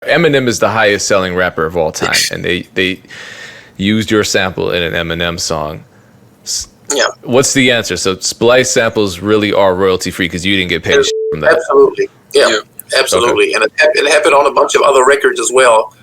Eminem is the highest selling rapper of all time, and they used your sample in an Eminem song. Yeah. What's the answer? So Splice samples really are royalty free because you didn't get paid from that. Absolutely. Yeah. Absolutely. Okay. And it happened on a bunch of other records as well.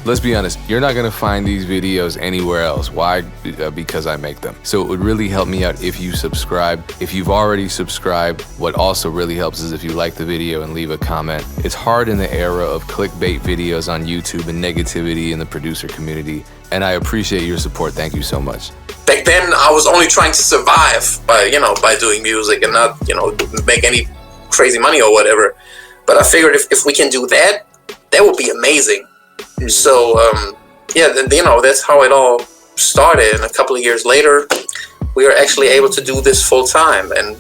Let's be honest, you're not gonna find these videos anywhere else. Why? Because I make them. So it would really help me out if you subscribe. If you've already subscribed, what also really helps is if you like the video and leave a comment. It's hard in the era of clickbait videos on YouTube and negativity in the producer community, and I appreciate your support. Thank you so much. Back then, I was only trying to survive by doing music and not, make any crazy money or whatever. But I figured if we can do that, that would be amazing. So, that's how it all started. And a couple of years later, we were actually able to do this full time, and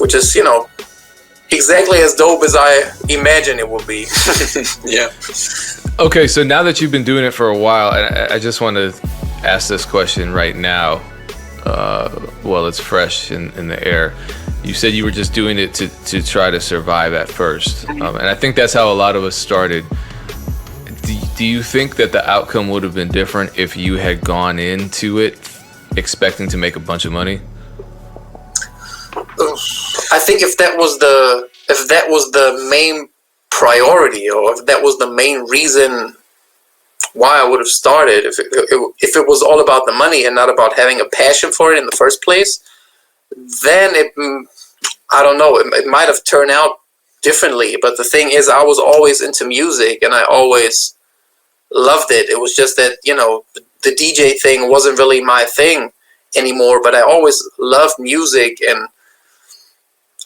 which is, exactly as dope as I imagine it will be. Yeah. Okay, so now that you've been doing it for a while, and I just want to ask this question right now, while it's fresh in the air. You said you were just doing it to try to survive at first. And I think that's how a lot of us started. Do you think that the outcome would have been different if you had gone into it expecting to make a bunch of money? I think if that was the main priority, or if that was the main reason why I would have started, if it was all about the money and not about having a passion for it in the first place, then I don't know, it might have turned out differently. But the thing is, I was always into music and I always loved it. It was just that, the DJ thing wasn't really my thing anymore, but I always loved music and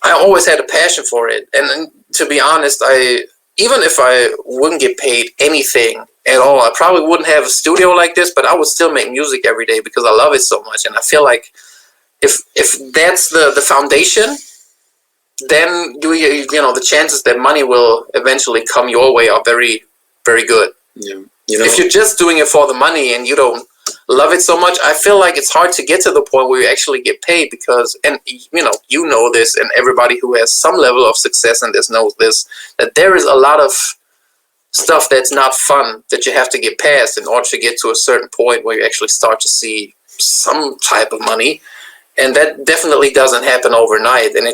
I always had a passion for it. And to be honest, even if I wouldn't get paid anything at all, I probably wouldn't have a studio like this, but I would still make music every day because I love it so much. And I feel like if that's the foundation, then the chances that money will eventually come your way are very, very good. Yeah. If you're just doing it for the money and you don't love it so much, I feel like it's hard to get to the point where you actually get paid because, and you know this, and everybody who has some level of success in this knows this, that there is a lot of stuff that's not fun that you have to get past in order to get to a certain point where you actually start to see some type of money. And that definitely doesn't happen overnight. And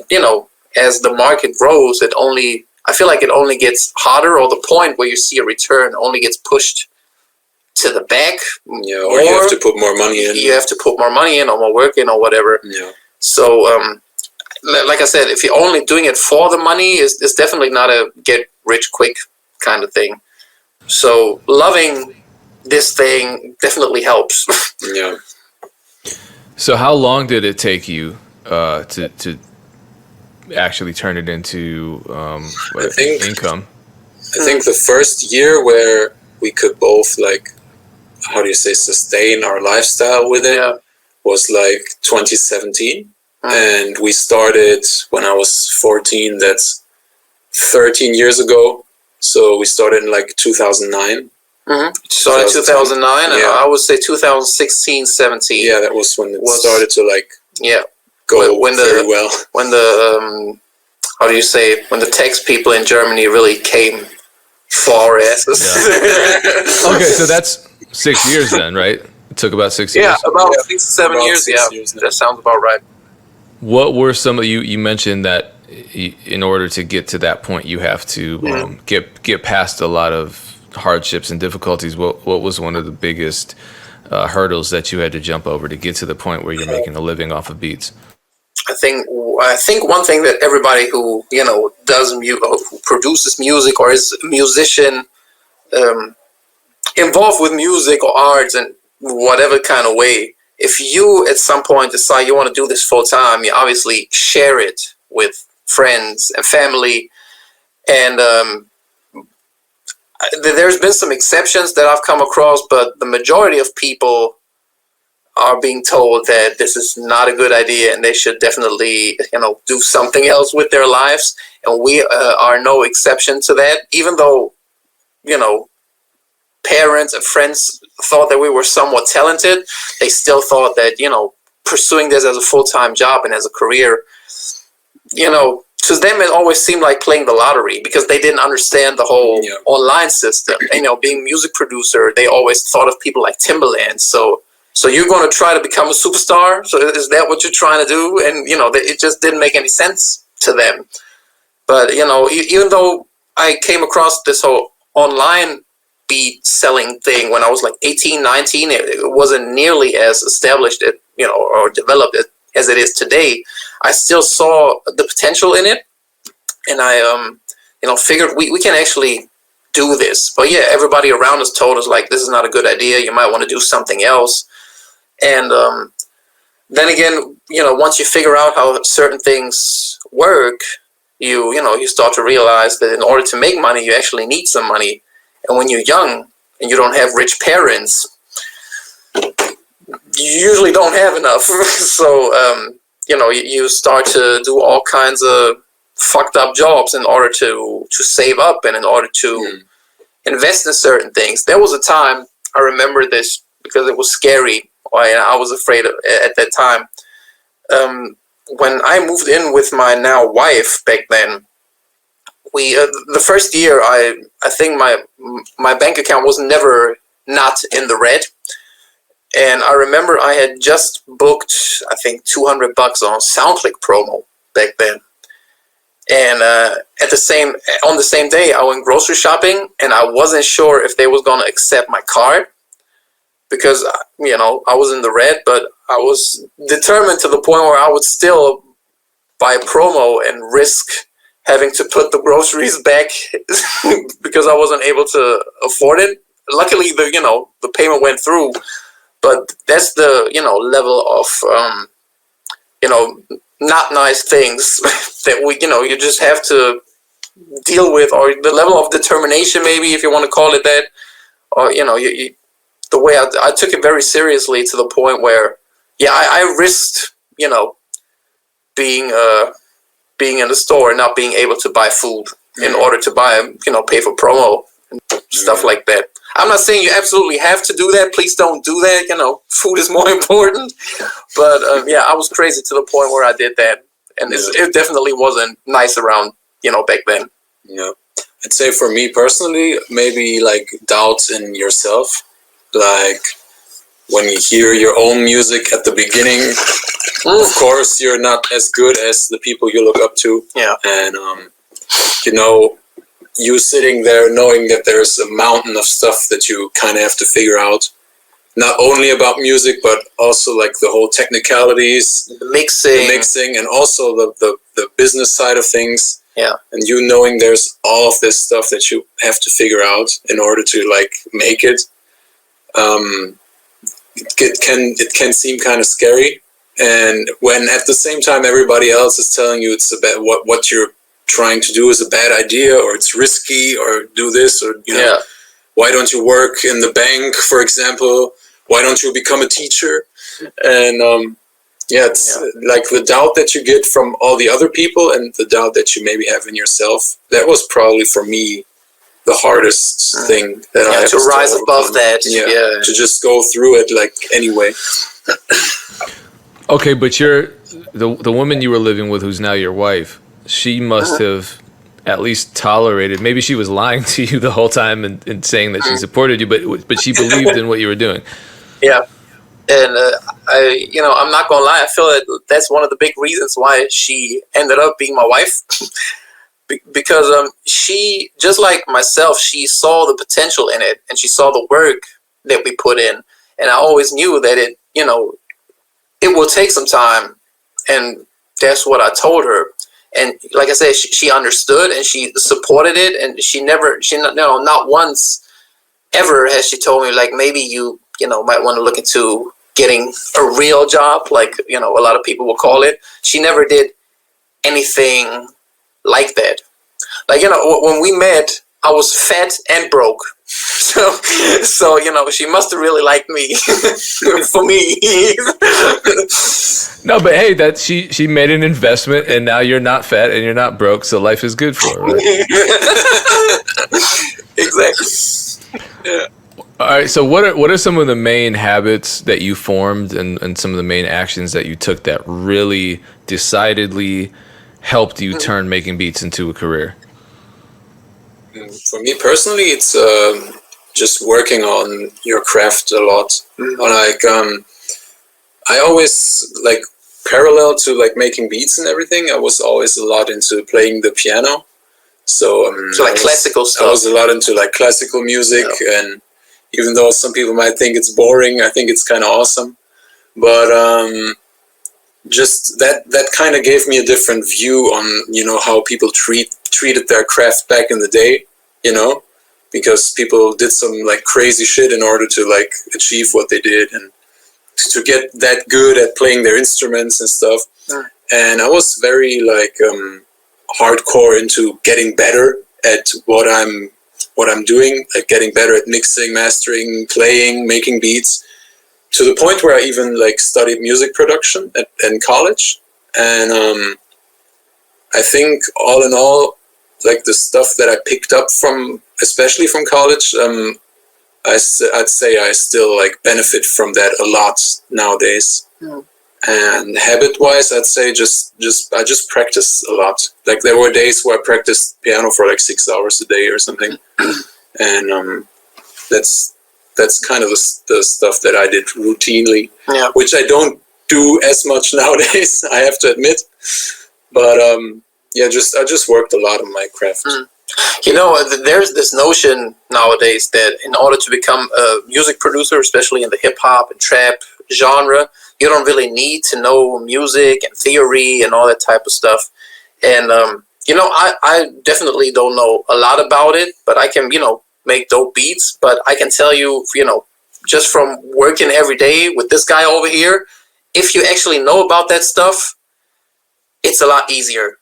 as the market grows, I feel like it only gets harder, or the point where you see a return only gets pushed to the back. Yeah, or you have to put more money in. You have to put more money in, or more work in, or whatever. Yeah. So, like I said, if you're only doing it for the money, it's definitely not a get rich quick kind of thing. So, loving this thing definitely helps. Yeah. So how long did it take you to actually turn it into income? I think the first year where we could both, sustain our lifestyle with it was 2017. And we started when I was 14, that's 13 years ago. So we started in 2009. Mm-hmm. So in 2009, and I would say 2016, 17. Yeah, that was when it started to go very well. When the when the tech people in Germany really came for our asses. Yeah. Okay, so that's 6 years then, right? It took about 6 years. Yeah, about 6 to 7 years. That sounds about right. What were some of you mentioned that in order to get to that point, you have to get past a lot of hardships and difficulties. What was one of the biggest hurdles that you had to jump over to get to the point where you're making a living off of beats? I think one thing that everybody who does who produces music or is a musician, involved with music or arts in whatever kind of way, if you at some point decide you want to do this full time, you obviously share it with friends and family. And there's been some exceptions that I've come across, but the majority of people are being told that this is not a good idea and they should definitely, do something else with their lives. And we are no exception to that. Even though, parents and friends thought that we were somewhat talented, they still thought that, pursuing this as a full-time job and as a career to them it always seemed like playing the lottery because they didn't understand the whole online system. Being music producer, they always thought of people like Timbaland. So you're going to try to become a superstar? So is that what you're trying to do? And, it just didn't make any sense to them. But, even though I came across this whole online beat selling thing when I was like 18, 19, it wasn't nearly as established, or developed as it is today. I still saw the potential in it. And I, figured we can actually do this. But yeah, everybody around us told us like, this is not a good idea. You might want to do something else. And then again, once you figure out how certain things work, you start to realize that in order to make money, you actually need some money. And when you're young and you don't have rich parents, you usually don't have enough. So, you start to do all kinds of fucked up jobs in order to save up and in order to invest in certain things. There was a time, I remember this because it was scary. I was afraid of, at that time. When I moved in with my now wife back then, we the first year I think my bank account was never not in the red, and I remember I had just booked I think $200 on SoundClick promo back then, and on the same day I went grocery shopping and I wasn't sure if they was gonna accept my card. Because, I was in the red, but I was determined to the point where I would still buy a promo and risk having to put the groceries back because I wasn't able to afford it. Luckily, the payment went through, but that's the, level of, not nice things that you just have to deal with, or the level of determination, maybe, if you want to call it that, or, the way I took it very seriously to the point where, I risked, being in the store and not being able to buy food in order to pay for promo and stuff like that. I'm not saying you absolutely have to do that. Please don't do that. Food is more important. But I was crazy to the point where I did that, and it definitely wasn't nice around, back then. Yeah, I'd say for me personally, maybe like doubts in yourself. Like when you hear your own music at the beginning, of course you're not as good as the people you look up to. Yeah. And you sitting there knowing that there's a mountain of stuff that you kind of have to figure out, not only about music but also like the whole technicalities, the mixing, and also the business side of things. Yeah. And knowing there's all of this stuff that you have to figure out in order to like make it. It can seem kind of scary, and when at the same time everybody else is telling you it's about what you're trying to do is a bad idea, or it's risky, or do this, or why don't you work in the bank, for example? Why don't you become a teacher? And it's like the doubt that you get from all the other people and the doubt that you maybe have in yourself. That was probably for me the hardest thing that I have to rise above that. To just go through it like anyway. Okay, but the woman you were living with, who's now your wife, she must have at least tolerated. Maybe she was lying to you the whole time and saying that she supported you, but she believed in what you were doing. Yeah, and I'm not gonna lie. I feel that that's one of the big reasons why she ended up being my wife. Because she, just like myself, she saw the potential in it, and she saw the work that we put in, and I always knew that it will take some time, and that's what I told her. And like I said, she understood and she supported it, and not once ever has she told me like maybe you might want to look into getting a real job, like a lot of people will call it. She never did anything like that. Like, when we met, I was fat and broke. So she must have really liked me for me. No, but hey, that she made an investment, and now you're not fat and you're not broke, so life is good for her, right? Exactly. Yeah. All right. So what are some of the main habits that you formed, and some of the main actions that you took that really decidedly helped you turn making beats into a career? For me personally, it's just working on your craft a lot. Like I always like parallel to like making beats and everything. I was always a lot into playing the piano. So like classical stuff. I was a lot into like classical music, and even though some people might think it's boring, I think it's kind of awesome. But just that kind of gave me a different view on, you know, how people treated their craft back in the day, you know, because people did some like crazy shit in order to like achieve what they did and to get that good at playing their instruments and stuff. And I was very like hardcore into getting better at what I'm doing, like getting better at mixing, mastering, playing, making beats, to the point where I even like studied music production in college. And I think all in all, like the stuff that I picked up from, especially from college, I'd say I still like benefit from that a lot nowadays. And habit-wise, I'd say I just practice a lot. Like there were days where I practiced piano for like 6 hours a day or something, and that's kind of the stuff that I did routinely, which I don't do as much nowadays, I have to admit. But I just worked a lot on my craft. You know, there's this notion nowadays that in order to become a music producer, especially in the hip hop and trap genre, you don't really need to know music and theory and all that type of stuff. And, you know, I definitely don't know a lot about it, but I can, you know, make dope beats. But I can tell you, you know, just from working every day with this guy over here, if you actually know about that stuff, it's a lot easier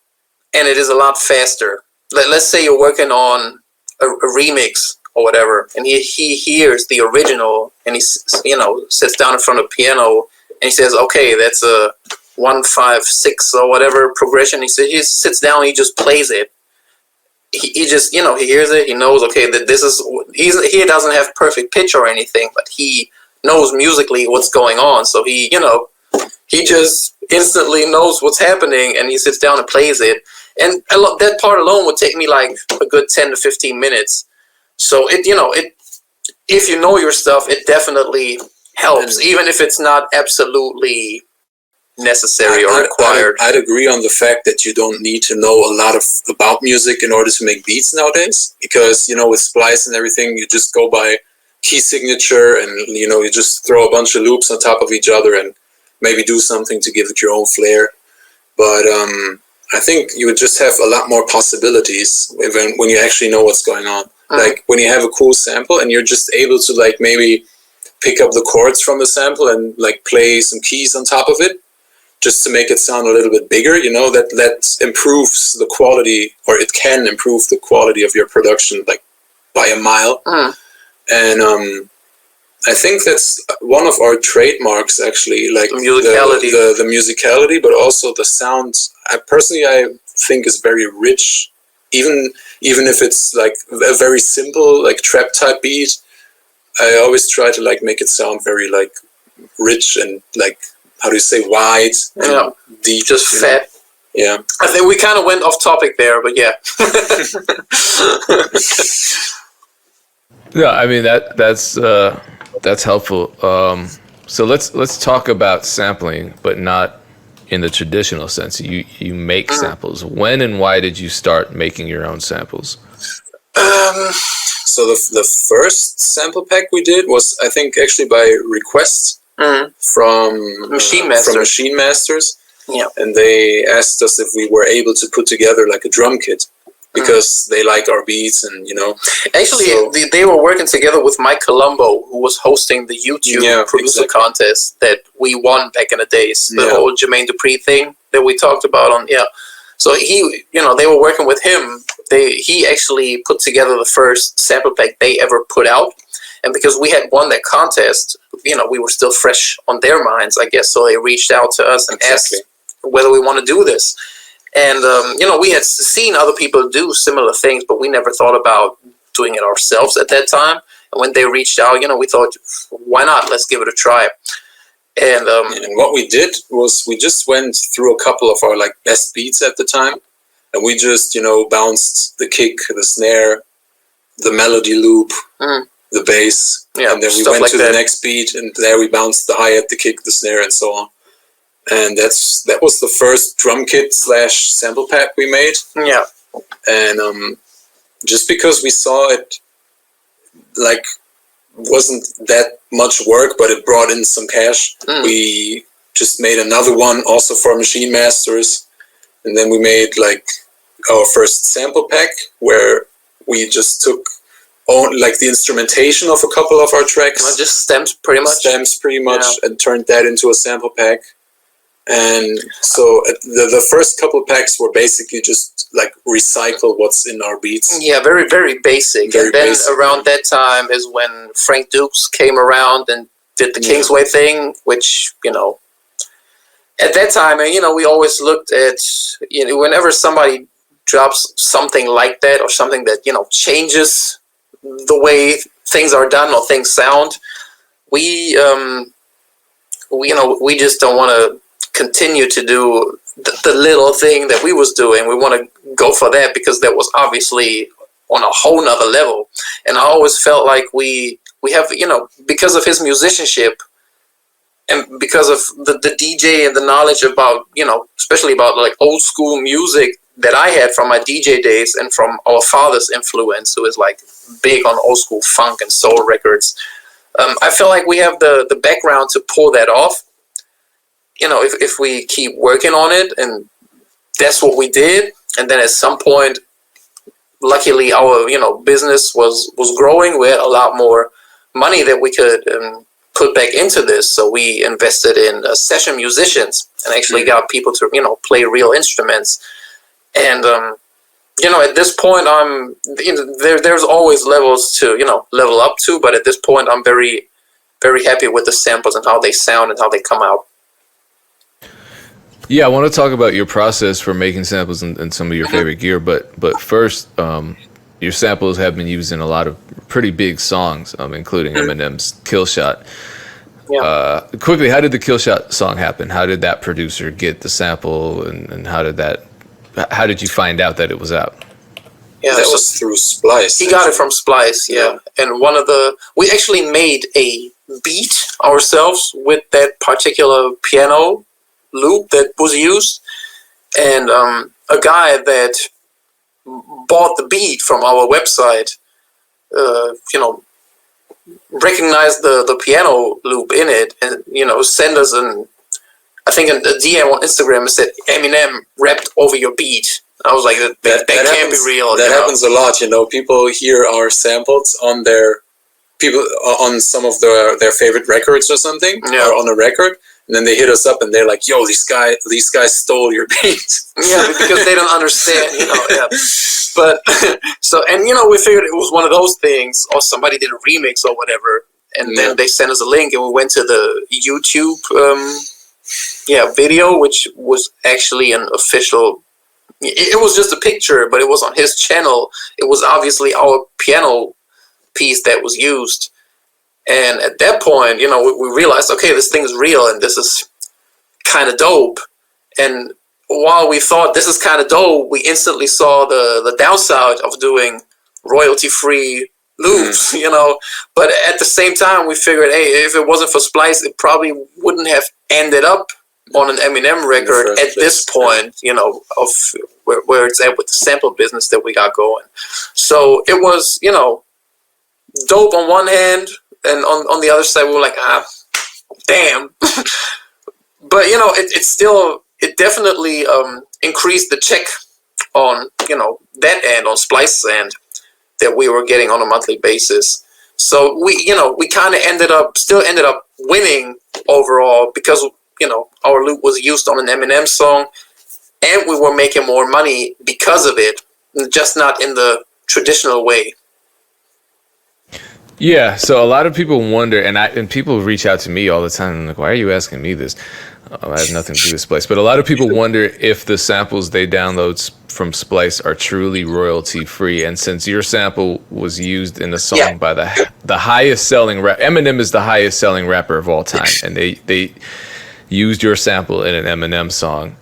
and it is a lot faster. Let's say you're working on a remix or whatever, and he hears the original, and he, you know, sits down in front of the piano, and he says, okay, that's a 1-5-6 or whatever progression. He sits down, he just plays it. He just, you know, he hears it, he knows, okay, that this is, he doesn't have perfect pitch or anything, but he knows musically what's going on. So he, you know, he just instantly knows what's happening, and he sits down and plays it. And that part alone would take me like a good 10 to 15 minutes. So it, you know, if you know your stuff, it definitely helps, even if it's not absolutely necessary or required. I'd agree on the fact that you don't need to know a lot about music in order to make beats nowadays, because, you know, with Splice and everything, you just go by key signature, and, you know, you just throw a bunch of loops on top of each other and maybe do something to give it your own flair. But I think you would just have a lot more possibilities when you actually know what's going on. Like when you have a cool sample and you're just able to like maybe pick up the chords from the sample and like play some keys on top of it, just to make it sound a little bit bigger, you know, that improves the quality, or it can improve the quality of your production like by a mile. And I think that's one of our trademarks, actually, like musicality. The musicality, but also the sound. I think is very rich, even if it's like a very simple like trap type beat. I always try to like make it sound very like rich and like, how do you say, wide, and deep, just fat. Know? Yeah, I think we kind of went off topic there, but yeah. Yeah, I mean that's helpful. So let's talk about sampling, but not in the traditional sense. You make samples. When and why did you start making your own samples? So the first sample pack we did was, I think, actually by request from Machine Masters. Yeah, and they asked us if we were able to put together like a drum kit, because they like our beats, and, you know. Actually, they were working together with Mike Colombo, who was hosting the YouTube producer contest that we won back in the days. The whole Jermaine Dupri thing that we talked about on, So he, you know, they were working with him. He actually put together the first sample pack they ever put out. And because we had won that contest, you know, we were still fresh on their minds, I guess. So they reached out to us and asked whether we want to do this. And, you know, we had seen other people do similar things, but we never thought about doing it ourselves at that time. And when they reached out, we thought, why not? Let's give it a try. And what we did was we just went through a couple of our like best beats at the time, and we just bounced the kick, the snare, the melody loop, the bass, and then we went to the next beat, and there we bounced the hi-hat, the kick, the snare, and so on. And that was the first drum kit / sample pack we made. Yeah. And just because we saw it like wasn't that much work, but it brought in some cash, we just made another one also for Machine Masters, and then we made like our first sample pack where we just took like the instrumentation of a couple of our tracks, just stems pretty much, and turned that into a sample pack. And so the first couple packs were basically just like recycle what's in our beats. Yeah, very, very basic. And then around that time is when Frank Dukes came around and did the Kingsway thing, which, at that time, we always looked at, whenever somebody drops something like that or something that, changes the way things are done or things sound, we just don't want to continue to do the little thing that we was doing. We want to go for that because that was obviously on a whole nother level. And I always felt like we have, because of his musicianship and because of the DJ and the knowledge about, especially about like old school music that I had from my DJ days and from our father's influence, who is like big on old school funk and soul records. I feel like we have the background to pull that off. If we keep working on it, and that's what we did. And then at some point, luckily our, business was growing. We had a lot more money that we could put back into this. So we invested in session musicians and actually got people to, play real instruments. And, at this point, there's always levels to, level up to. But at this point, I'm very, very happy with the samples and how they sound and how they come out. Yeah, I want to talk about your process for making samples and some of your favorite gear, but first, your samples have been used in a lot of pretty big songs, including Eminem's Kill Shot. Yeah. Quickly, how did the Kill Shot song happen? How did that producer get the sample, and how did you find out that it was out? Yeah, that was through Splice. He got it from Splice, yeah. And we actually made a beat ourselves with that particular piano loop that was used, and a guy that bought the beat from our website recognized the piano loop in it, and send us I think a DM on Instagram and said, Eminem rapped over your beat. I was like, that can't be real. That happens a lot. People hear our samples on on some of their favorite records or something, or on a record. And then they hit us up and they're like, yo, these guys stole your beat. Yeah, because they don't understand, But, we figured it was one of those things, or somebody did a remix or whatever. And then they sent us a link and we went to the YouTube video, which was actually an official, it was just a picture, but it was on his channel. It was obviously our piano piece that was used. And at that point, we realized, okay, this thing is real and this is kind of dope. And while we thought this is kind of dope, we instantly saw the downside of doing royalty-free loops, But at the same time, we figured, hey, if it wasn't for Splice, it probably wouldn't have ended up on an Eminem record at this point, of where it's at with the sample business that we got going. So it was, dope on one hand. And on the other side, we were like, damn. But, it definitely increased the check on, that end, on Splice's end, that we were getting on a monthly basis. So we kind of still ended up winning overall because, our loop was used on an Eminem song and we were making more money because of it, just not in the traditional way. Yeah, so a lot of people wonder, and people reach out to me all the time. I'm like, why are you asking me this? I have nothing to do with Splice, but a lot of people wonder if the samples they download from Splice are truly royalty free. And since your sample was used in a song by the highest selling Eminem is the highest selling rapper of all time, and they used your sample in an Eminem song.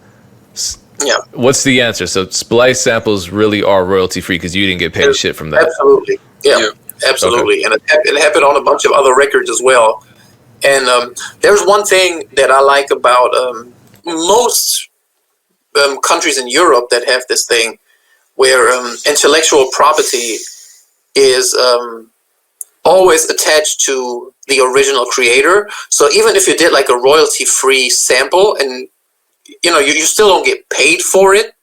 Yeah. What's the answer? So Splice samples really are royalty free because you didn't get paid shit from that. Absolutely. Yeah. Absolutely. Okay. And it happened on a bunch of other records as well. And there's one thing that I like about most countries in Europe that have this thing where intellectual property is always attached to the original creator. So even if you did like a royalty-free sample and, you know, you still don't get paid for it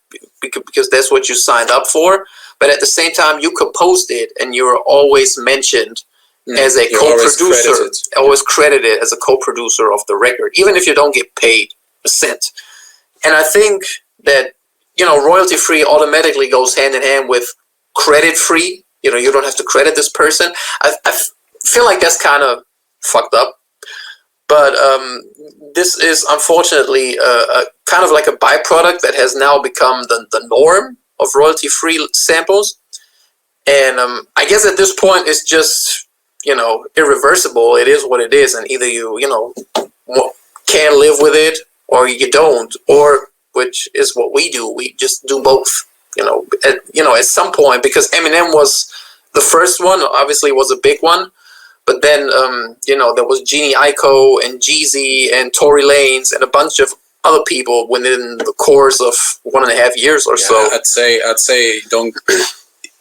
because that's what you signed up for. But at the same time, you composed it and you're always mentioned as a co-producer, always credited as a co-producer of the record, even if you don't get paid a cent. And I think that, you know, royalty-free automatically goes hand in hand with credit-free. You know, you don't have to credit this person. I feel like that's kind of fucked up. But this is unfortunately kind of like a byproduct that has now become the norm of royalty-free samples. And I guess at this point, it's just, you know, irreversible. It is what it is, and either you know, can live with it or you don't, or which is what we do. We just do both. You know, at some point, because Eminem was the first one, obviously was a big one, but then you know, there was Genie Aiko and Jeezy and Tory Lanez and a bunch of other people within the course of 1.5 years or so. I'd say don't.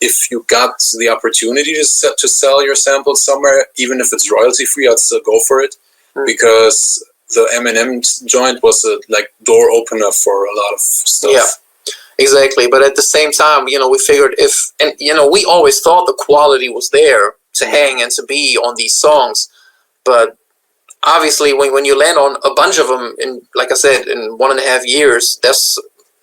If you got the opportunity to sell your samples somewhere, even if it's royalty free, I'd still go for it, because the Eminem joint was a door opener for a lot of stuff. Yeah, exactly. But at the same time, you know, we figured we always thought the quality was there to hang and to be on these songs, but obviously when you land on a bunch of them in, like I said, in 1.5 years, that's,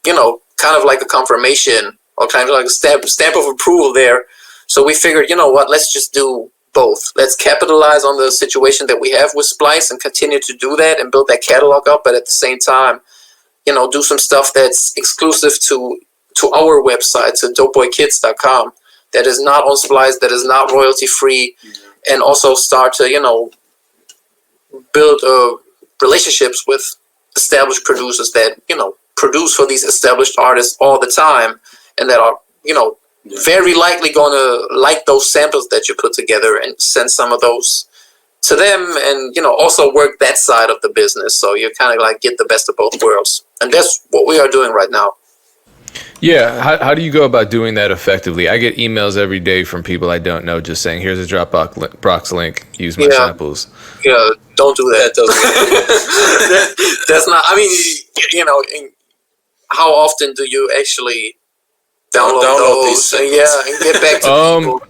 you know, kind of like a confirmation or kind of like a stamp of approval there. So we figured, you know what, let's just do both. Let's capitalize on the situation that we have with Splice and continue to do that and build that catalog up, but at the same time, you know, do some stuff that's exclusive to our website, to dopeboykids.com, that is not on Splice, that is not royalty free, and also start to, you know, build relationships with established producers that, you know, produce for these established artists all the time, and that are, you know, very likely going to like those samples that you put together and send some of those to them, and, you know, also work that side of the business. So you kind of like get the best of both worlds. And that's what we are doing right now. Yeah. How do you go about doing that effectively? I get emails every day from people I don't know just saying, here's a Dropbox link, use my samples. Yeah, don't do that. That's not, I mean, you know, how often do you actually download those and get back to people?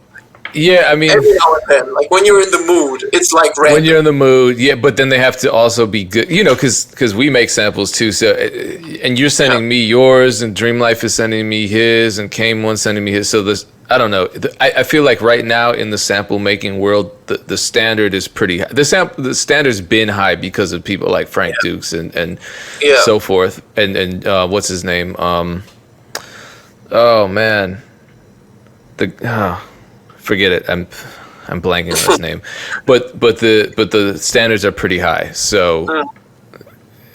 Yeah, I mean, every now and then, like when you're in the mood, it's like random. When you're in the mood, yeah, but then they have to also be good, you know, because we make samples too. So, and you're sending me yours, and Dream Life is sending me his, and Kame One sending me his. So this, I don't know. I feel like right now in the sample making world, the standard is pretty high. The standard's been high because of people like Frank Dukes and so forth, and what's his name? Oh man, forget it. I'm blanking on his name, but the standards are pretty high. So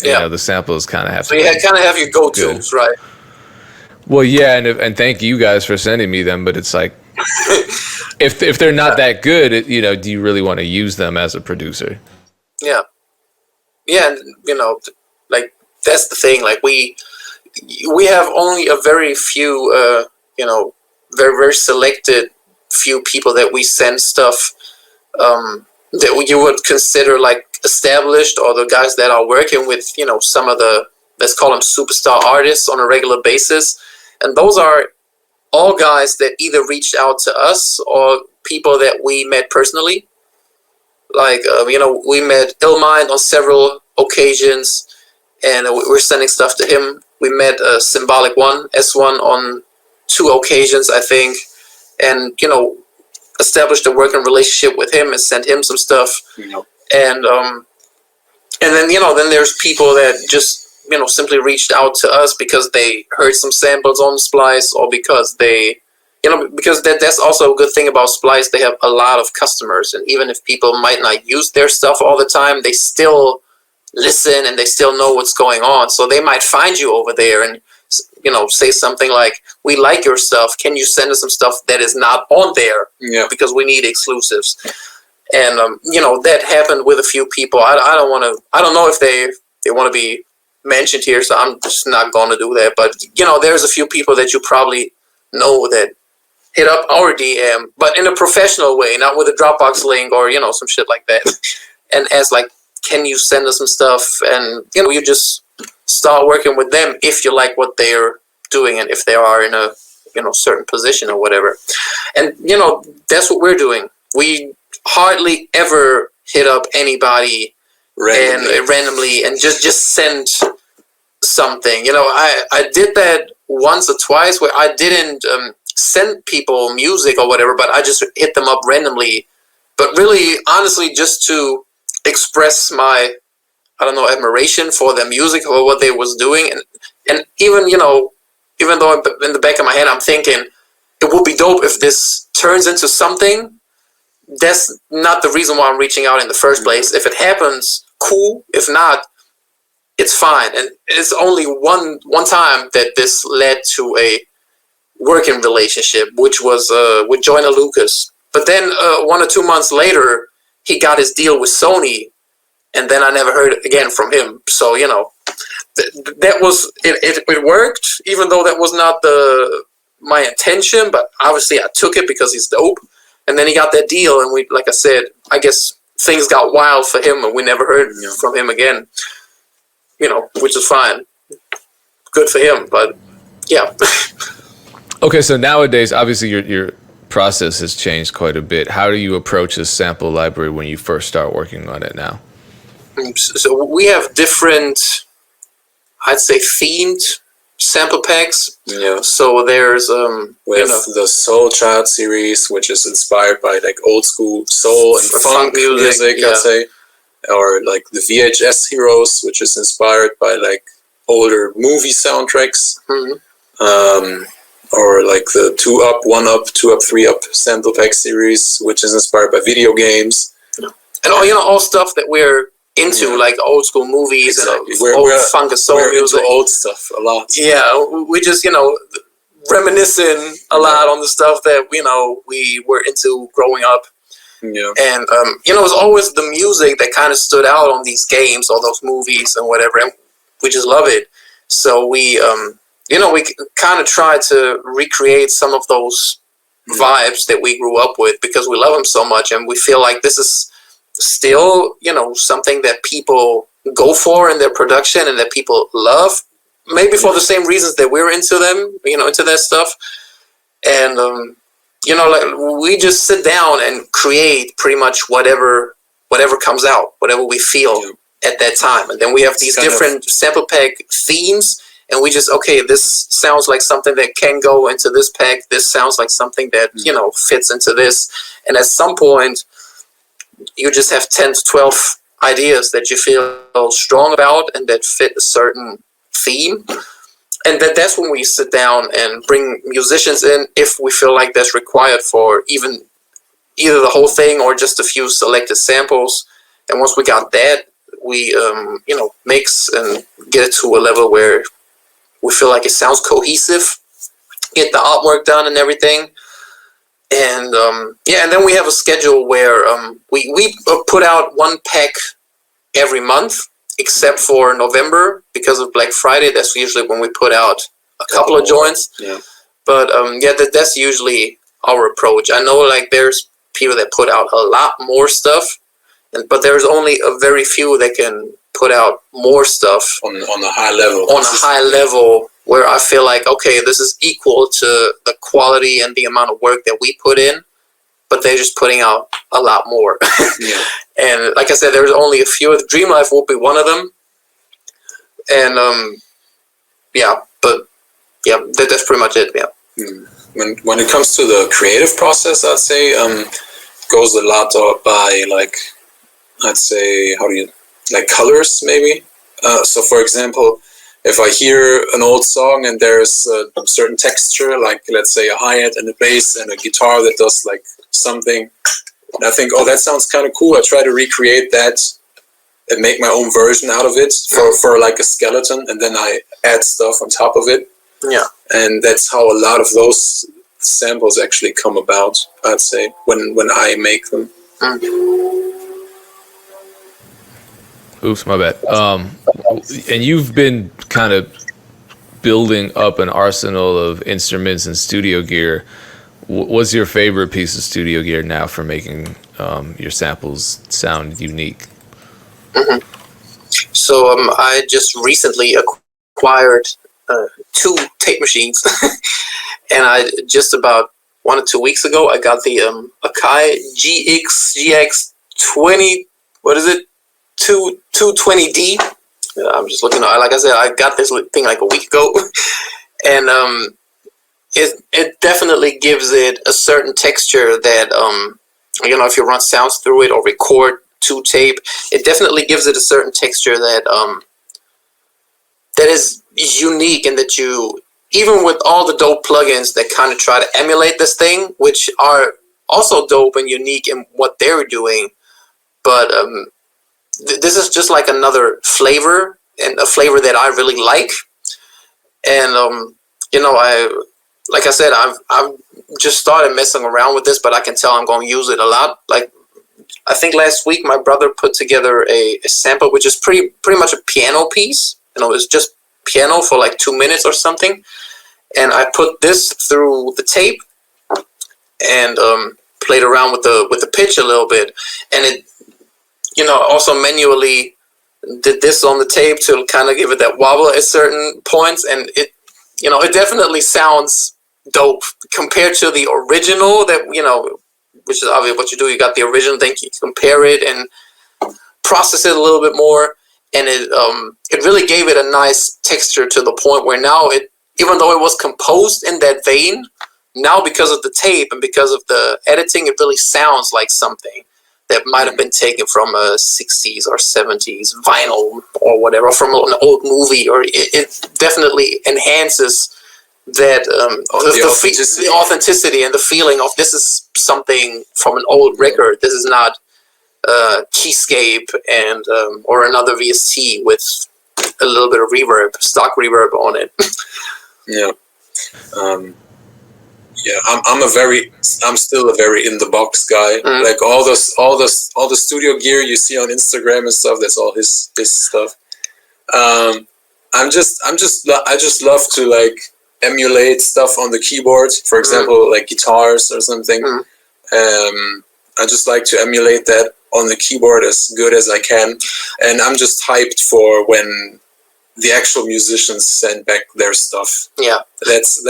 you know, the samples kind of have. So you kind of have your go-tos, right? Well, yeah, and thank you guys for sending me them. But it's like, if they're not that good, you know, do you really want to use them as a producer? Yeah, and you know, like that's the thing. Like we have only a very few, you know, very very selected few people that we send stuff that you would consider like established, or the guys that are working with, you know, some of the, let's call them superstar artists on a regular basis. And those are all guys that either reached out to us or people that we met personally. Like, you know, we met Illmind on several occasions, and we're sending stuff to him. We met Symbolic One, S1, on 2 occasions, I think. And, you know, established a working relationship with him and sent him some stuff. And And then, then there's people that just, simply reached out to us because they heard some samples on Splice, or because they, because that's also a good thing about Splice. They have a lot of customers, and even if people might not use their stuff all the time, they still listen and they still know what's going on. So they might find you over there and, say something like, "We like your stuff. Can you send us some stuff that is not on there? Yeah. Because we need exclusives." And that happened with a few people. I don't know if they want to be mentioned here, so I'm just not going to do that. But there's a few people that you probably know that hit up our DM, but in a professional way, not with a Dropbox link or some shit like that, and ask like, "Can you send us some stuff?" And you just start working with them if you like what they're doing and if they are in a certain position or whatever. And that's what we're doing. We hardly ever hit up anybody randomly and just send something. I did that once or twice where I didn't send people music or whatever, but I just hit them up randomly. But really, honestly, just to express my, admiration for their music or what they was doing. And even, even though in the back of my head I'm thinking, it would be dope if this turns into something. That's not the reason why I'm reaching out in the first place. If it happens, cool. If not, it's fine. And it's only one time that this led to a working relationship, which was with Joyner Lucas. But then 1 or 2 months later, he got his deal with Sony, and then I never heard again from him. So that was it. It worked, even though that was not my intention. But obviously, I took it because he's dope. And then he got that deal, and we, like I said, I guess things got wild for him, and we never heard from him again. Which is fine. Good for him, but yeah. Okay, so nowadays, obviously, your process has changed quite a bit. How do you approach a sample library when you first start working on it now? So we have different, I'd say, themed sample packs. Yeah. So there's we have the Soul Child series, which is inspired by like old school soul and funk music, I'd say. Or like the VHS Heroes, which is inspired by like older movie soundtracks. Mm-hmm. Or like the 2 Up, 1 Up, 2 Up, 3 Up sample pack series, which is inspired by video games. And all stuff that we're into, like old school movies and old funk and soul music. Into old stuff a lot. Yeah, we just reminiscing a lot on the stuff that we were into growing up. Yeah. And it was always the music that kind of stood out on these games or those movies and whatever, and we just love it. So we we kind of try to recreate some of those vibes that we grew up with because we love them so much, and we feel like this is still, something that people go for in their production and that people love, maybe for the same reasons that we're into them, into that stuff. And, like we just sit down and create pretty much whatever comes out, whatever we feel at that time. And then we have these different sample pack themes, and we just, okay, this sounds like something that can go into this pack. This sounds like something that, fits into this. And at some point, you just have 10 to 12 ideas that you feel strong about and that fit a certain theme. And that's when we sit down and bring musicians in if we feel like that's required for either the whole thing or just a few selected samples. And once we got that, we, mix and get it to a level where we feel like it sounds cohesive, get the artwork done and everything. And and then we have a schedule where we put out 1 pack every month, except for November because of Black Friday. That's usually when we put out a couple of joints. Yeah. But that's usually our approach. I know like there's people that put out a lot more stuff, but there's only a very few that can put out more stuff on a high level. On a high level where I feel like, okay, this is equal to the quality and the amount of work that we put in, but they're just putting out a lot more. Yeah. And like I said, there's only a few. Dream Life will be one of them. And that's pretty much it. Yeah. When it comes to the creative process, I'd say goes a lot by like, I'd say, how do you like colors maybe. So for example, if I hear an old song and there's a certain texture, like let's say a hi-hat and a bass and a guitar that does like something, and I think, oh, that sounds kind of cool. I try to recreate that and make my own version out of it for like a skeleton, and then I add stuff on top of it. Yeah. And that's how a lot of those samples actually come about, I'd say, when I make them. Oops, my bad. And you've been kind of building up an arsenal of instruments and studio gear. What's your favorite piece of studio gear now for making your samples sound unique? So I just recently acquired 2 tape machines, and I just about 1 or 2 weeks ago I got the Akai GX 20. What is it? 220D. I'm just looking. Like I said, I got this thing like a week ago, and it definitely gives it a certain texture that if you run sounds through it or record to tape, it definitely gives it a certain texture that that is unique, and that you, even with all the dope plugins that kind of try to emulate this thing, which are also dope and unique in what they're doing, but this is just like another flavor, and a flavor that I really like. And like I said, I've just started messing around with this, but I can tell I'm going to use it a lot. Like, I think last week my brother put together a sample, which is pretty much a piano piece. It's just piano for like 2 minutes or something. And I put this through the tape and played around with the pitch a little bit, and it, also manually did this on the tape to kind of give it that wobble at certain points, and it definitely sounds dope compared to the original. That which is obviously what you do. You got the original, then you compare it and process it a little bit more, and it really gave it a nice texture to the point where now even though it was composed in that vein, now because of the tape and because of the editing, it really sounds like something that might have been taken from a 60s or 70s vinyl or whatever, from an old movie, or it definitely enhances that the authenticity and the feeling of this is something from an old record. This is not Keyscape and or another VST with a little bit of reverb, stock reverb on it. Yeah. Yeah, I'm still a very in the box guy. Like all the studio gear you see on Instagram and stuff, that's all his stuff. I just love to like emulate stuff on the keyboard, for example, like guitars or something. I just like to emulate that on the keyboard as good as I can, and I'm just hyped for when the actual musicians send back their stuff. Yeah, that's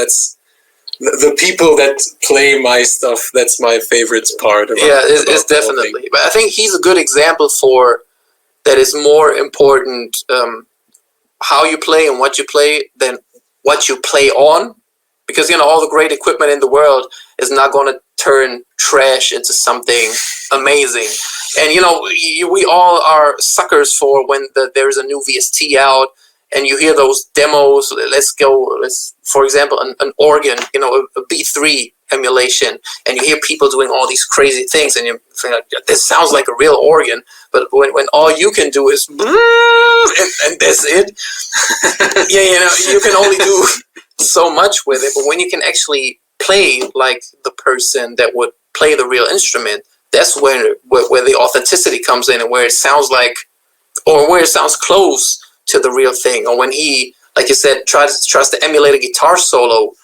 the people that play my stuff. That's my favorite part. It's definitely. But I think he's a good example for that. Is more important how you play and what you play than what you play on, because all the great equipment in the world is not going to turn trash into something amazing. And we all are suckers for when there's a new VST out, and you hear those demos. Let's for example, an organ, a B3 emulation, and you hear people doing all these crazy things, and you think like, this sounds like a real organ. But when all you can do is and that's it, you can only do so much with it. But when you can actually play like the person that would play the real instrument, that's where the authenticity comes in, and where it sounds like, or where it sounds close to the real thing. Or when he, like you said, tries to emulate a guitar solo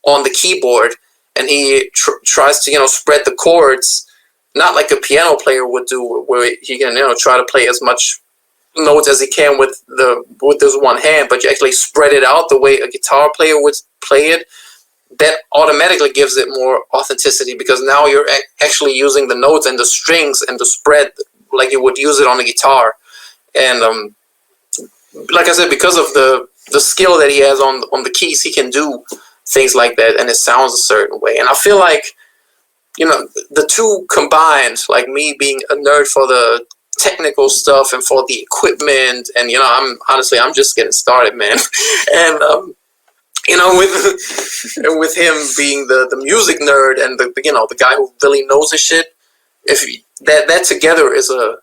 on the keyboard, and he tries to spread the chords, not like a piano player would do, where he can try to play as much notes as he can with this one hand, but you actually spread it out the way a guitar player would play it. That automatically gives it more authenticity, because now you're actually using the notes and the strings and the spread like you would use it on a guitar. And like I said, because of the skill that he has on the keys, he can do things like that, and it sounds a certain way. And I feel like the two combined, like me being a nerd for the technical stuff and for the equipment. And I'm just getting started, man. And with him being the music nerd and the guy who really knows his shit, if that together is a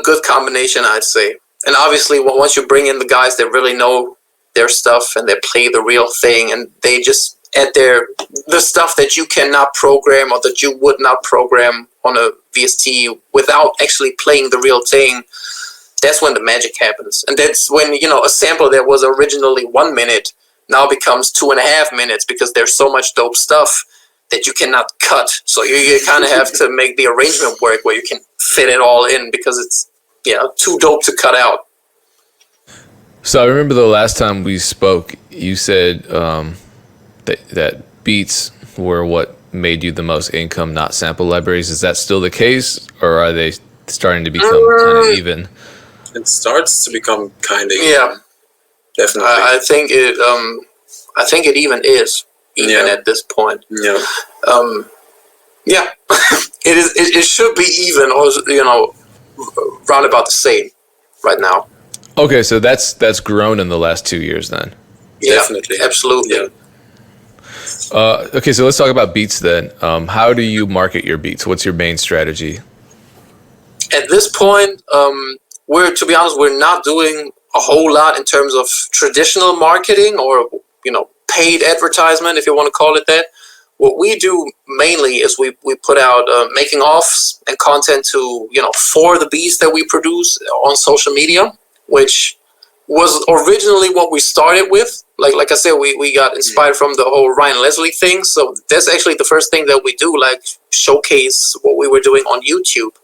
good combination, I'd say. And obviously, once you bring in the guys that really know their stuff and they play the real thing, and they just add the stuff that you cannot program or that you would not program on a VST without actually playing the real thing, that's when the magic happens. And that's when, a sample that was originally 1 minute now becomes 2.5 minutes, because there's so much dope stuff that you cannot cut. So you kind of have to make the arrangement work where you can fit it all in, because it's too dope to cut out. So I remember the last time we spoke, you said that beats were what made you the most income, not sample libraries. Is that still the case, or are they starting to become kind of even? It starts to become kind of even. Definitely. I think it even is at this point. Yeah. It is. It should be even, or round about the same right now. Okay, so that's grown in the last 2 years then. Yeah, definitely, absolutely. Yeah. Okay, so let's talk about beats then. How do you market your beats? What's your main strategy? At this point, to be honest, we're not doing a whole lot in terms of traditional marketing or paid advertisement, if you want to call it that. What we do mainly is we put out making offs and content to for the beats that we produce on social media, which was originally what we started with. Like I said, we got inspired from the whole Ryan Leslie thing. So that's actually the first thing that we do, like showcase what we were doing on YouTube.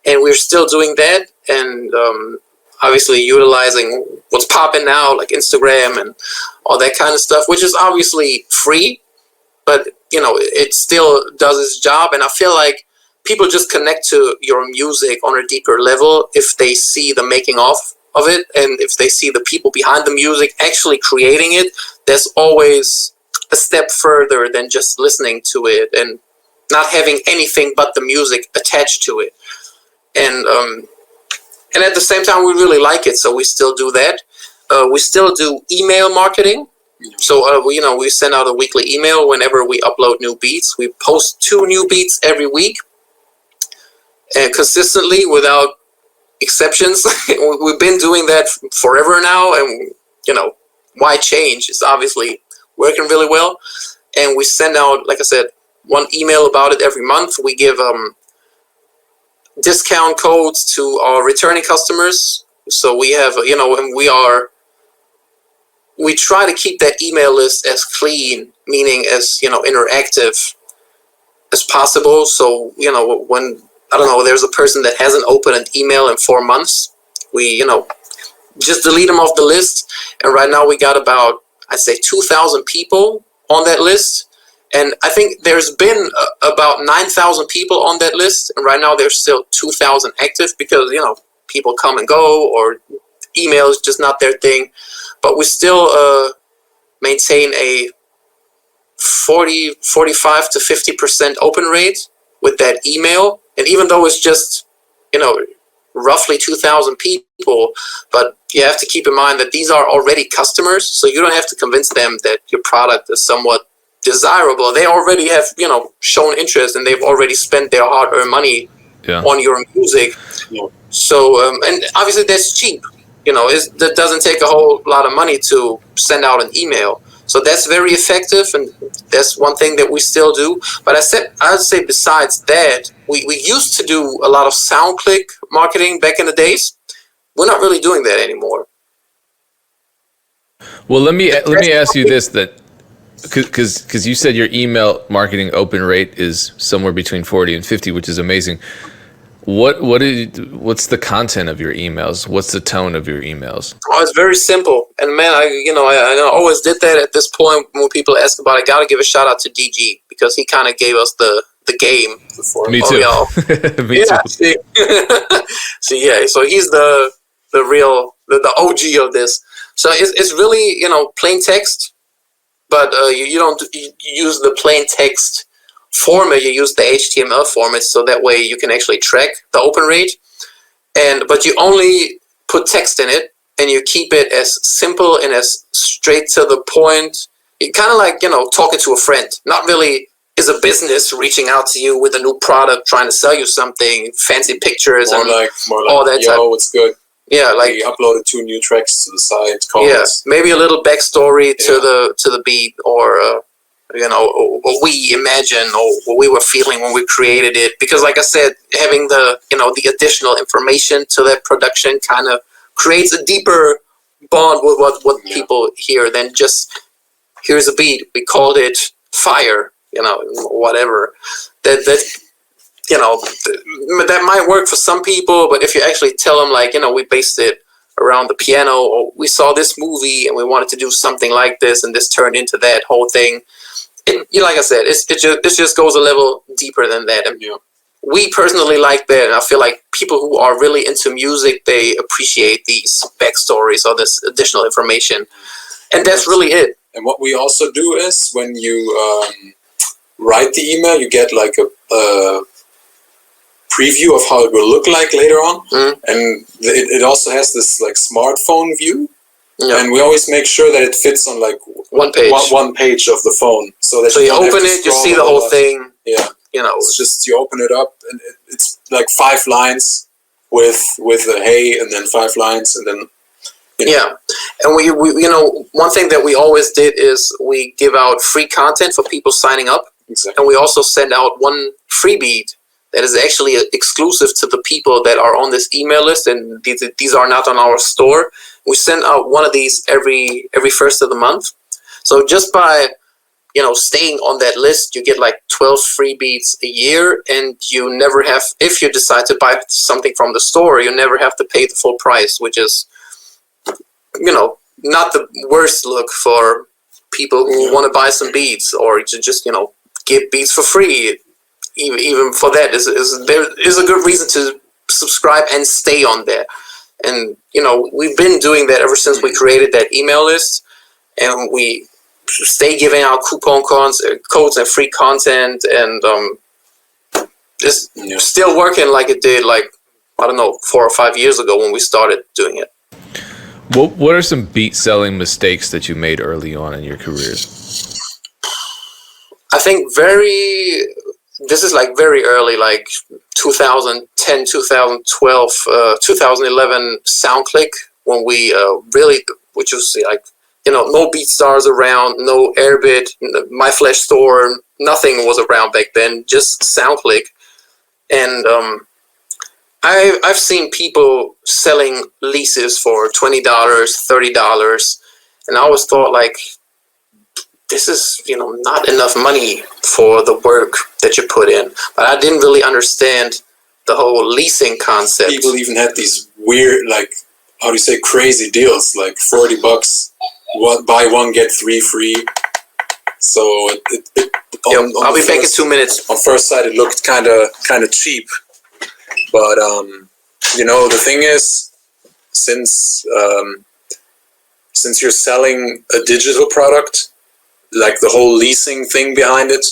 And we're still doing that. And obviously utilizing what's popping now, like Instagram and all that kind of stuff, which is obviously free, but it still does its job. And I feel like people just connect to your music on a deeper level if they see the making of it, and if they see the people behind the music actually creating it. That's always a step further than just listening to it and not having anything but the music attached to it. And at the same time, we really like it, so we still do that. We still do email marketing. So we send out a weekly email whenever we upload new beats. We post 2 new beats every week, and consistently without exceptions. We've been doing that forever now, and why change? It's obviously working really well. And we send out, like I said, 1 email about it every month. We give discount codes to our returning customers. So we have and we try to keep that email list as clean, meaning as interactive as possible. So when there's a person that hasn't opened an email in 4 months, we just delete them off the list. And right now we got about, I'd say, 2,000 people on that list. And I think there's been about 9,000 people on that list, and right now there's still 2,000 active, because people come and go, or email is just not their thing. But we still maintain a 45 to 50% open rate with that email. And even though it's just roughly 2,000 people, but you have to keep in mind that these are already customers, so you don't have to convince them that your product is somewhat desirable. They already have shown interest, and they've already spent their hard-earned money on your music. So and obviously that's cheap. That doesn't take a whole lot of money to send out an email. So that's very effective, and that's one thing that we still do. But I'd say besides that, we used to do a lot of SoundClick marketing back in the days. We're not really doing that anymore. Well, let me ask you this, that because you said your email marketing open rate is somewhere between 40 and 50, which is amazing. What's the content of your emails? What's the tone of your emails? Oh, it's very simple. And man, I always did that at this point. When people ask about it, I gotta give a shout out to DG, because he kind of gave us the game before. Me too. Me too. So he's the real the OG of this. So it's really plain text, but you don't use the plain text format. You use the HTML format, so that way you can actually track the open rate. but you only put text in it, and you keep it as simple and as straight to the point. You kind of like, talking to a friend. Not really is a business reaching out to you with a new product, trying to sell you something, fancy pictures, more and like all that yo, type. what's good? Yeah, like we uploaded 2 new tracks to the site. Yeah, maybe a little backstory to the beat, or what we imagine or what we were feeling when we created it. Because, like I said, having the additional information to that production kind of creates a deeper bond with what people hear than just here's a beat. We called it fire, whatever. That that might work for some people, but if you actually tell them, like, we based it around the piano, or we saw this movie and we wanted to do something like this, and this turned into that whole thing. Like I said, this just goes a level deeper than that. And we personally like that, and I feel like people who are really into music, they appreciate these backstories or this additional information, and that's really it. And what we also do is, when you write the email, you get like a preview of how it will look like later on, and it also has this like smartphone view. And we always make sure that it fits on like one page of the phone, so that you open it, you see the whole thing. Yeah, it's just you open it up, and it's like 5 lines with a hey, and then 5 lines, and then and we one thing that we always did is we give out free content for people signing up, and we also send out one freebie that is actually exclusive to the people that are on this email list, and these are not on our store. We send out one of these every first of the month. So just by staying on that list, you get like 12 free beats a year, and you never have, if you decide to buy something from the store, you never have to pay the full price, which is not the worst look for people who want to buy some beats, or to just get beats for free. Even for that there is a good reason to subscribe and stay on there. And we've been doing that ever since we created that email list, and we stay giving out coupon codes and free content, and it's still working like it did, like, I don't know, 4 or 5 years ago when we started doing it. What are some beat selling mistakes that you made early on in your career? I think this is like very early, like 2010, 2012, 2011 SoundClick, when we which was like, no BeatStars around, no Airbit, My Flash Store, nothing was around back then, just SoundClick. And I've seen people selling leases for $20, $30, and I always thought, like, this is, not enough money for the work that you put in. But I didn't really understand the whole leasing concept. People even had these weird, like, how do you say, crazy deals, like $40, buy 1 get 3 free. So I'll be back in 2 minutes. On first sight, it looked kind of cheap, but the thing is, since you're selling a digital product, like the whole leasing thing behind it,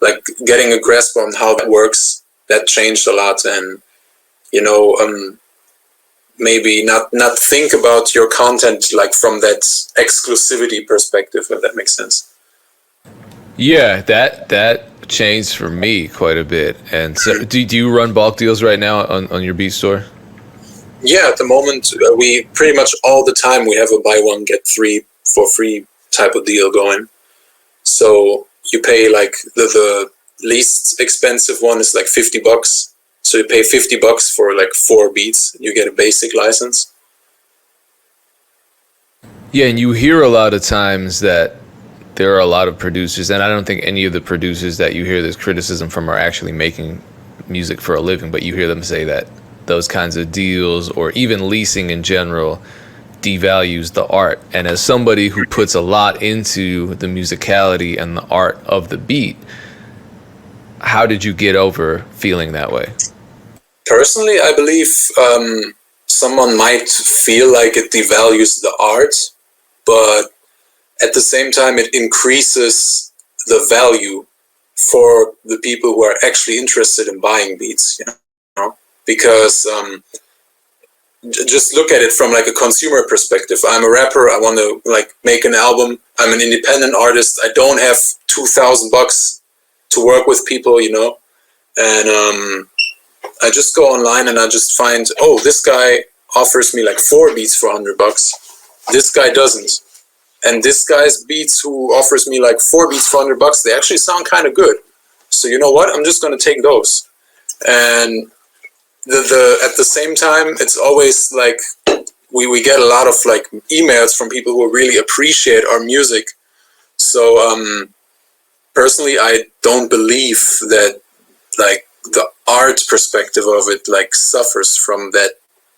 like getting a grasp on how that works, that changed a lot. And maybe not think about your content like from that exclusivity perspective, if that makes sense. Yeah, that changed for me quite a bit. And so do you run bulk deals right now on your beat store? Yeah, at the moment we pretty much all the time we have a buy 1 get 3 for free type of deal going. So you pay like the least expensive one is like $50. So you pay $50 for like 4 beats. You get a basic license. Yeah, and you hear a lot of times that there are a lot of producers, and I don't think any of the producers that you hear this criticism from are actually making music for a living, but you hear them say that those kinds of deals, or even leasing in general, devalues the art. And as somebody who puts a lot into the musicality and the art of the beat, how did you get over feeling that way? Personally, I believe someone might feel like it devalues the art, but at the same time it increases the value for the people who are actually interested in buying beats, because just look at it from like a consumer perspective. I'm a rapper. I want to like make an album. I'm an independent artist. I don't have $2,000 to work with people, you know, and I just go online and I just find, oh, this guy offers me like 4 beats for $100. This guy doesn't. And this guy's beats who offers me like 4 beats for $100, they actually sound kind of good. So you know what? I'm just going to take those. And the at the same time, it's always like we get a lot of like emails from people who really appreciate our music. So personally, I don't believe that like the art perspective of it like suffers from that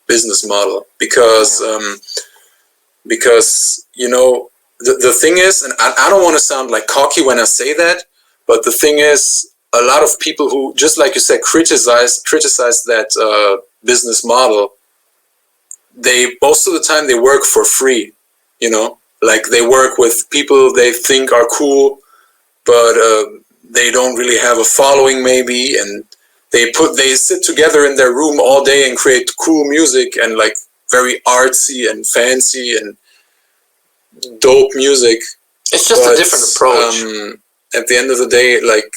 business model because you know the thing is, and I don't want to sound like cocky when I say that, but the thing is, a lot of people who, just like you said, criticize that business model, they most of the time they work for free, you know, like they work with people they think are cool, but they don't really have a following maybe, and they sit together in their room all day and create cool music and like very artsy and fancy and dope music. It's just a different approach. At the end of the day, like,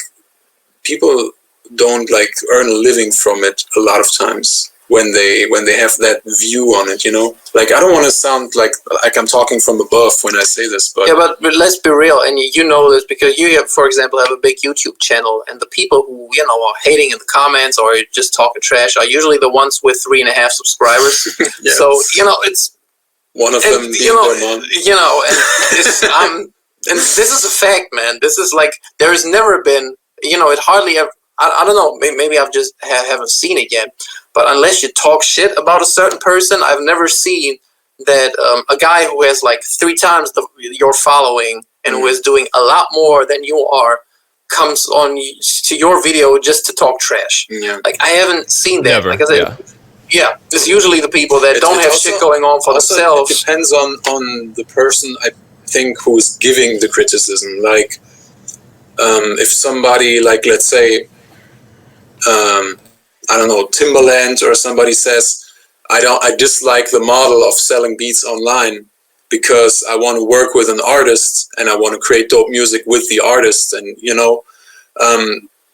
people don't like earn a living from it a lot of times when they have that view on it, you know. Like, I don't want to sound like I'm talking from above when I say this, but yeah, but let's be real, and you know this because you have, for example, have a big YouTube channel, and the people who, you know, are hating in the comments or just talking trash are usually the ones with 3.5 subscribers. yeah. So you know, it's one of them being you know, their mom. you know, and it's, and this is a fact, man. This is like, there has never been, you know, it hardly ever. I don't know. Maybe I've just haven't seen it yet. But unless you talk shit about a certain person, I've never seen that a guy who has like 3 times your following and who is doing a lot more than you are comes on to your video just to talk trash. Yeah. Like, I haven't seen that. Never. Like I said, yeah, it's usually the people that don't have shit going on for themselves. It depends on the person, I think, who's giving the criticism. Like, if somebody, like, let's say, I don't know, Timbaland or somebody says, I dislike the model of selling beats online because I want to work with an artist and I want to create dope music with the artist, and you know,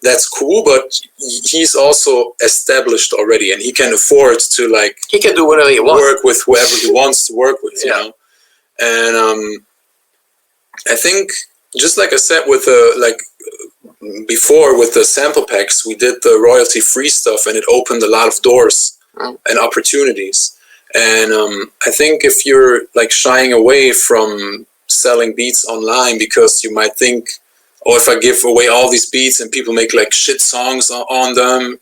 that's cool, but he's also established already and he can afford to, like, he can do whatever he wants, work with whoever he wants to work with, you know. And I think, just like I said with before with the sample packs, we did the royalty free stuff and it opened a lot of doors and opportunities. And I think if you're like shying away from selling beats online because you might think, oh, if I give away all these beats and people make like shit songs on them,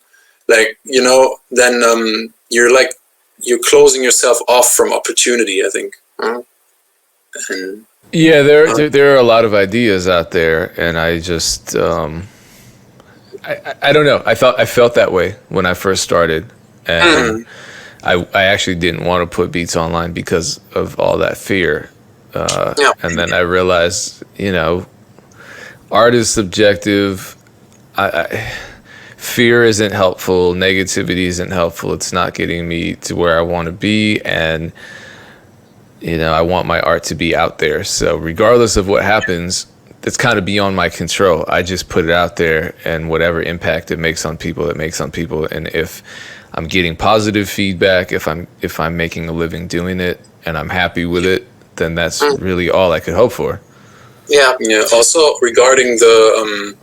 like, you know, then you're closing yourself off from opportunity, I think. And yeah, there are a lot of ideas out there, and I just I don't know. I felt that way when I first started, and I actually didn't want to put beats online because of all that fear. And then I realized, you know, art is subjective. Fear isn't helpful. Negativity isn't helpful. It's not getting me to where I want to be, and you know, I want my art to be out there. So regardless of what happens, that's kind of beyond my control. I just put it out there, and whatever impact it makes on people, it makes on people. And if I'm getting positive feedback, if I'm making a living doing it and I'm happy with it, then that's really all I could hope for. Yeah. Yeah. Also, regarding the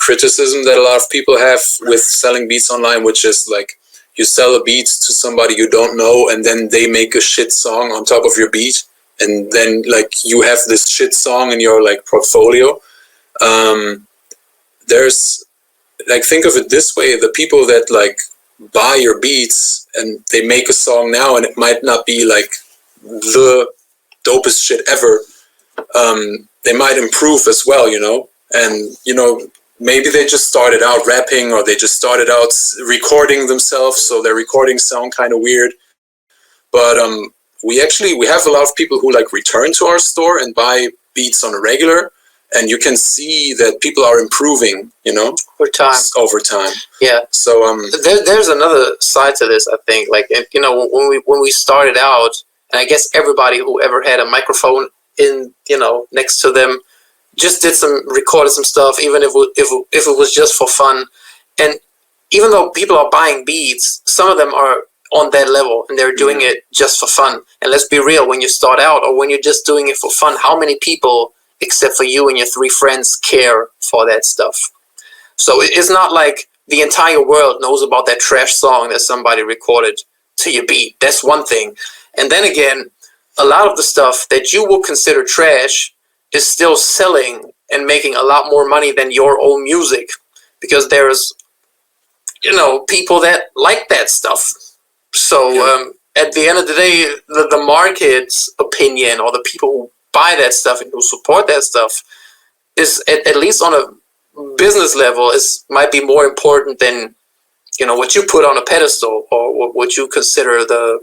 criticism that a lot of people have with selling beats online, which is like, you sell a beat to somebody you don't know, and then they make a shit song on top of your beat, and then like you have this shit song in your like portfolio. There's like, think of it this way: the people that like buy your beats and they make a song now, and it might not be like the dopest shit ever. They might improve as well, you know, and you know, maybe they just started out rapping, or they just started out recording themselves, so their recordings sound kind of weird. But we have a lot of people who like return to our store and buy beats on a regular, and you can see that people are improving, you know, over time. Yeah. So there's another side to this, I think. Like, you know, when we started out, and I guess everybody who ever had a microphone in, you know, next to them just recorded some stuff, even if it was just for fun. And even though people are buying beats, some of them are on that level and they're doing it just for fun. And let's be real, when you start out or when you're just doing it for fun, how many people, except for you and your 3 friends, care for that stuff? So it's not like the entire world knows about that trash song that somebody recorded to your beat. That's one thing. And then again, a lot of the stuff that you will consider trash is still selling and making a lot more money than your own music, because there's, you know, people that like that stuff. So at the end of the day, the market's opinion, or the people who buy that stuff and who support that stuff, is at least on a business level, might be more important than, you know, what you put on a pedestal or what you consider the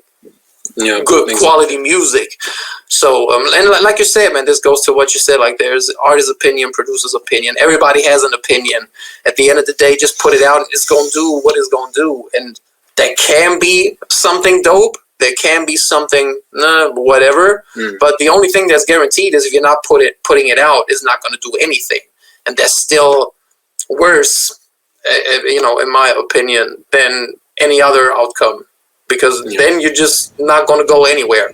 good quality music. So and like you said, man, this goes to what you said. Like, there's artist opinion, producer's opinion. Everybody has an opinion. At the end of the day, just put it out. It's gonna do what it's gonna do, and that can be something dope. There can be something whatever. But the only thing that's guaranteed is if you're not putting it out, it's not gonna do anything, and that's still worse, you know, in my opinion, than any other outcome. Because then you're just not going to go anywhere.